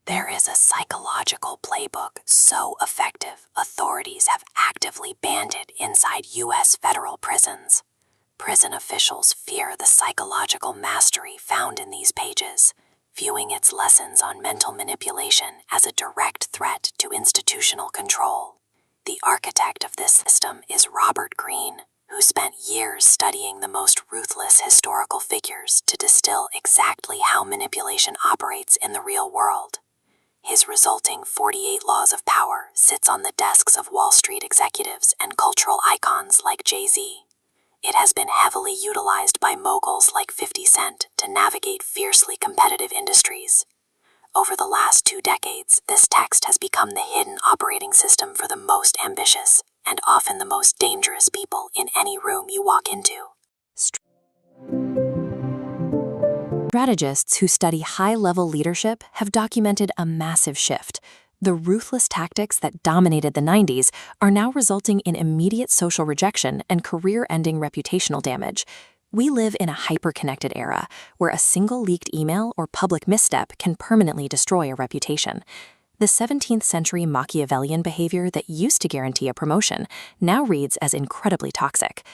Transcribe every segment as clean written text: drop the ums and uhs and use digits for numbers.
There is a psychological playbook so effective, authorities have actively banned it inside U.S. federal prisons. Prison officials fear the psychological mastery found in these pages, viewing its lessons on mental manipulation as a direct threat to institutional control. The architect of this system is Robert Greene, who spent years studying the most ruthless historical figures to distill exactly how manipulation operates in the real world. His resulting 48 Laws of Power sits on the desks of Wall Street executives and cultural icons like Jay-Z. It has been heavily utilized by moguls like 50 Cent to navigate fiercely competitive industries. Over the last 2 decades, this text has become the hidden operating system for the most ambitious and often the most dangerous people in any room you walk into. Strategists who study high-level leadership have documented a massive shift. The ruthless tactics that dominated the 90s are now resulting in immediate social rejection and career-ending reputational damage. We live in a hyper-connected era where a single leaked email or public misstep can permanently destroy a reputation. The 17th century Machiavellian behavior that used to guarantee a promotion now reads as incredibly toxic.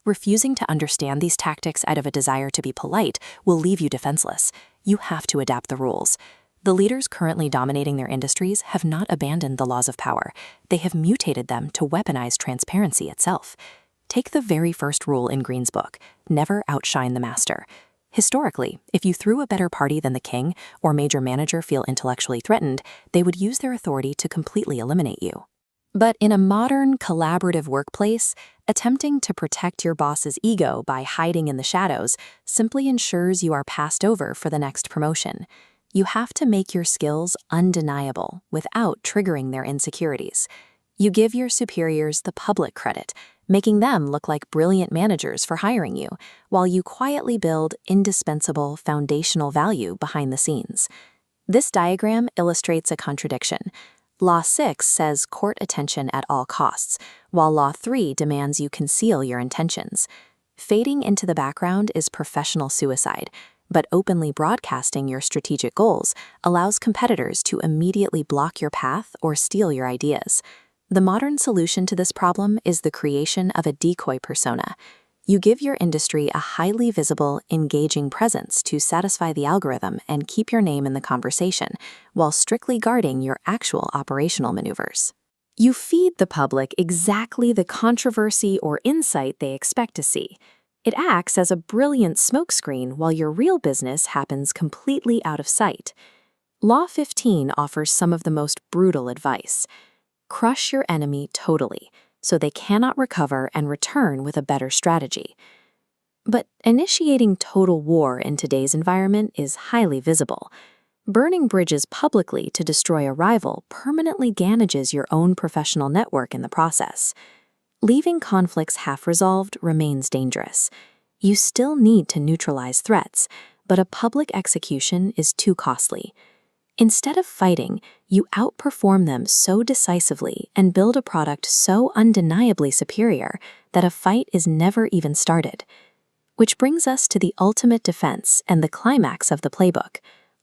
Refusing to understand these tactics out of a desire to be polite will leave you defenseless. You have to adapt the rules. The leaders currently dominating their industries have not abandoned the laws of power. They have mutated them to weaponize transparency itself. Take the very first rule in Greene's book, never outshine the master. Historically, if you threw a better party than the king or major manager feel intellectually threatened, they would use their authority to completely eliminate you. But in a modern, collaborative workplace, attempting to protect your boss's ego by hiding in the shadows simply ensures you are passed over for the next promotion. You have to make your skills undeniable without triggering their insecurities. You give your superiors the public credit, making them look like brilliant managers for hiring you, while you quietly build indispensable foundational value behind the scenes. This diagram illustrates a contradiction. Law 6 says court attention at all costs, while Law 3 demands you conceal your intentions. Fading into the background is professional suicide, but openly broadcasting your strategic goals allows competitors to immediately block your path or steal your ideas. The modern solution to this problem is the creation of a decoy persona. You give your industry a highly visible, engaging presence to satisfy the algorithm and keep your name in the conversation, while strictly guarding your actual operational maneuvers. You feed the public exactly the controversy or insight they expect to see. It acts as a brilliant smokescreen while your real business happens completely out of sight. Law 15 offers some of the most brutal advice. Crush your enemy totally, so they cannot recover and return with a better strategy. But initiating total war in today's environment is highly visible. Burning bridges publicly to destroy a rival permanently damages your own professional network in the process. Leaving conflicts half-resolved remains dangerous. You still need to neutralize threats, but a public execution is too costly. Instead of fighting, you outperform them so decisively and build a product so undeniably superior that a fight is never even started. Which brings us to the ultimate defense and the climax of the playbook,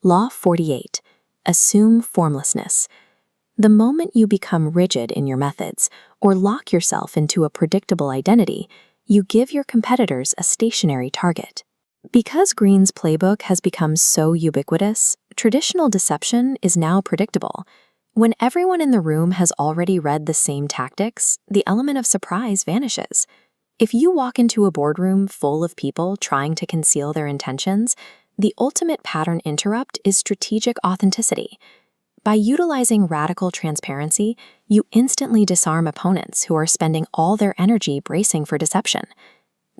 Law 48, assume formlessness. The moment you become rigid in your methods or lock yourself into a predictable identity, you give your competitors a stationary target. Because Greene's playbook has become so ubiquitous, traditional deception is now predictable. When everyone in the room has already read the same tactics, the element of surprise vanishes. If you walk into a boardroom full of people trying to conceal their intentions, the ultimate pattern interrupt is strategic authenticity. By utilizing radical transparency, you instantly disarm opponents who are spending all their energy bracing for deception.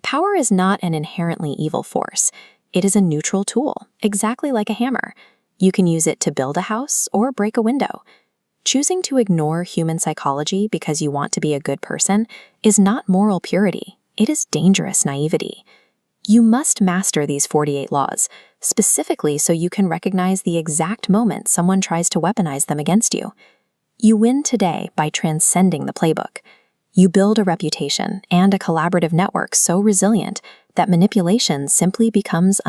Power is not an inherently evil force. It is a neutral tool, exactly like a hammer. You can use it to build a house or break a window. Choosing to ignore human psychology because you want to be a good person is not moral purity. It is dangerous naivety. You must master these 48 laws, specifically so you can recognize the exact moment someone tries to weaponize them against you. You win today by transcending the playbook. You build a reputation and a collaborative network so resilient that manipulation simply becomes